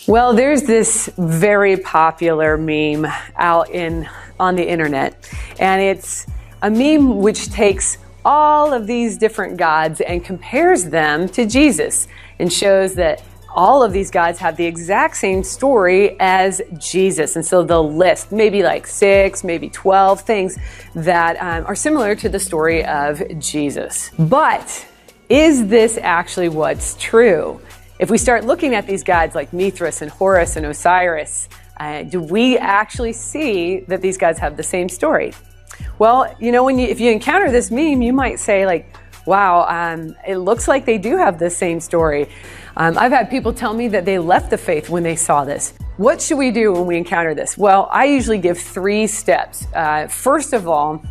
Well, there's this very popular meme out on the internet, and it's a meme which takes all of these different gods and compares them to Jesus and shows that all of these gods have the exact same story as Jesus. And so they'll list maybe like 6, maybe 12 things that are similar to the story of Jesus. But is this actually what's true? If we start looking at these gods like Mithras and Horus and Osiris, do we actually see that these gods have the same story? Well, you know, if you encounter this meme, you might say like, wow, it looks like they do have the same story. I've had people tell me that they left the faith when they saw this. What should we do when we encounter this? Well, I usually give 3 steps. First of all,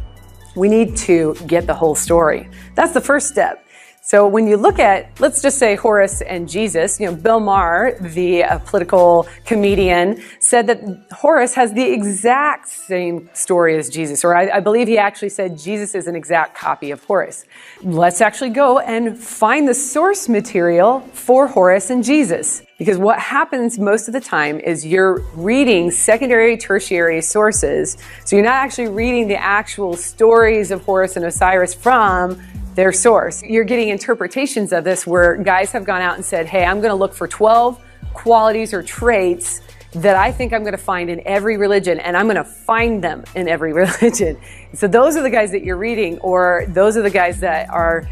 we need to get the whole story. That's the first step. So when you look at, let's just say Horus and Jesus, you know, Bill Maher, the political comedian, said that Horus has the exact same story as Jesus, or I believe he actually said Jesus is an exact copy of Horus. Let's actually go and find the source material for Horus and Jesus. Because what happens most of the time is you're reading secondary, tertiary sources. So you're not actually reading the actual stories of Horus and Osiris from their source. You're getting interpretations of this where guys have gone out and said, hey, I'm going to look for 12 qualities or traits that I think I'm going to find in every religion, and I'm going to find them in every religion. So those are the guys that you're reading, or those are the guys that are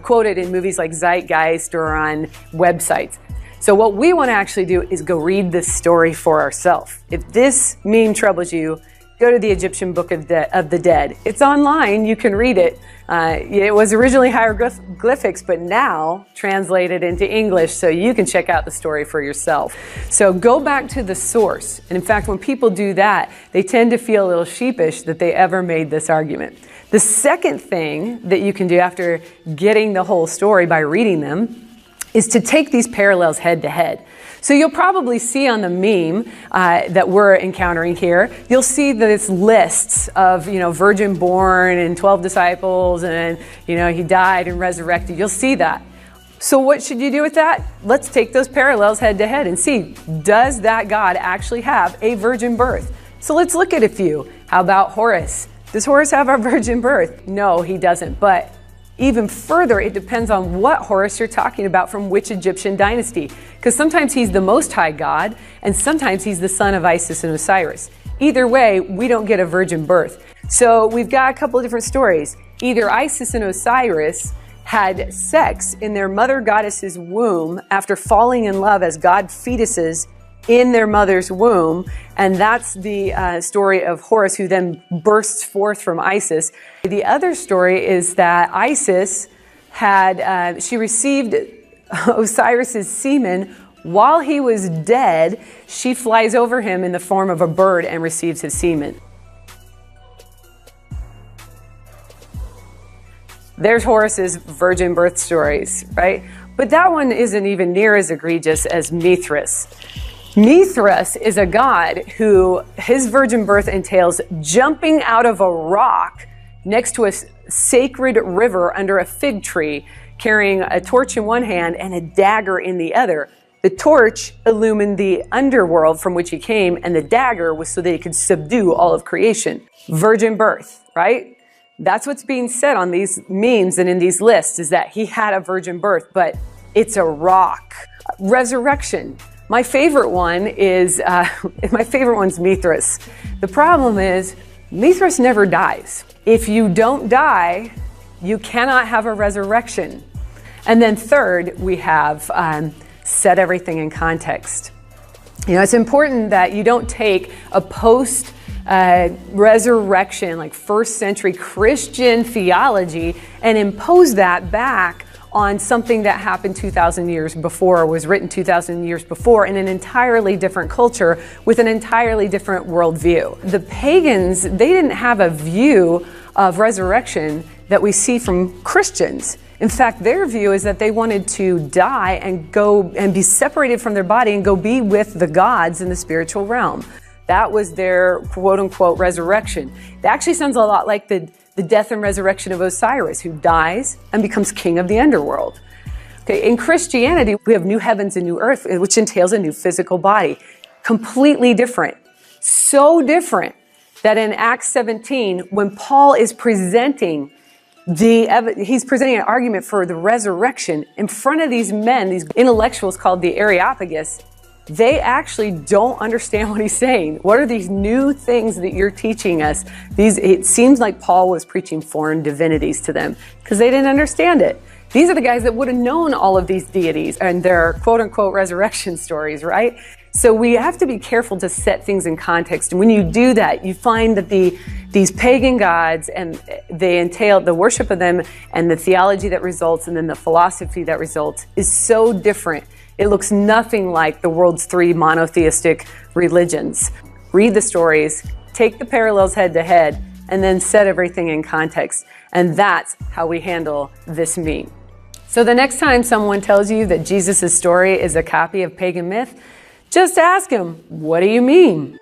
quoted in movies like Zeitgeist or on websites. So what we want to actually do is go read this story for ourselves. If this meme troubles you, go to the Egyptian Book of the Dead. It's online, you can read it. It was originally hieroglyphics, but now translated into English, so you can check out the story for yourself. So go back to the source. And in fact, when people do that, they tend to feel a little sheepish that they ever made this argument. The second thing that you can do after getting the whole story by reading them is to take these parallels head to head. So you'll probably see on the meme that we're encountering here, you'll see this lists of, virgin born and 12 disciples and, he died and resurrected. You'll see that. So what should you do with that? Let's take those parallels head to head and see, does that God actually have a virgin birth? So let's look at a few. How about Horus? Does Horus have a virgin birth? No, he doesn't. But even further, it depends on what Horus you're talking about from which Egyptian dynasty. Because sometimes he's the Most High God, and sometimes he's the son of Isis and Osiris. Either way, we don't get a virgin birth. So we've got a couple of different stories. Either Isis and Osiris had sex in their mother goddess's womb after falling in love as god fetuses in their mother's womb, and that's the story of Horus, who then bursts forth from Isis. The other story is that Isis she received Osiris's semen while he was dead. She flies over him in the form of a bird and receives his semen. There's Horus's virgin birth stories, right? But that one isn't even near as egregious as Mithras. Mithras is a god who his virgin birth entails jumping out of a rock next to a sacred river under a fig tree, carrying a torch in one hand and a dagger in the other. The torch illumined the underworld from which he came, and the dagger was so that he could subdue all of creation. Virgin birth, right? That's what's being said on these memes and in these lists, is that he had a virgin birth, but it's a rock. Resurrection. My favorite one is, Mithras. The problem is, Mithras never dies. If you don't die, you cannot have a resurrection. And then third, we have set everything in context. It's important that you don't take a post-resurrection, like first century Christian theology, and impose that back on something that happened 2,000 years before, or was written 2,000 years before in an entirely different culture with an entirely different worldview. The pagans, they didn't have a view of resurrection that we see from Christians. In fact, their view is that they wanted to die and go and be separated from their body and go be with the gods in the spiritual realm. That was their quote-unquote resurrection. It actually sounds a lot like the death and resurrection of Osiris, who dies and becomes king of the underworld. Okay, in Christianity, we have new heavens and new earth, which entails a new physical body. Completely different. So different that in Acts 17, when Paul is presenting he's presenting an argument for the resurrection in front of these men, these intellectuals called the Areopagus. They actually don't understand what he's saying. What are these new things that you're teaching us? It seems like Paul was preaching foreign divinities to them because they didn't understand it. These are the guys that would have known all of these deities and their quote-unquote resurrection stories, right? So we have to be careful to set things in context. And when you do that, you find that these pagan gods, and they entail the worship of them and the theology that results, and then the philosophy that results, is so different. It looks nothing like the world's 3 monotheistic religions. Read the stories, take the parallels head to head, and then set everything in context. And that's how we handle this meme. So the next time someone tells you that Jesus' story is a copy of pagan myth, just ask him, what do you mean?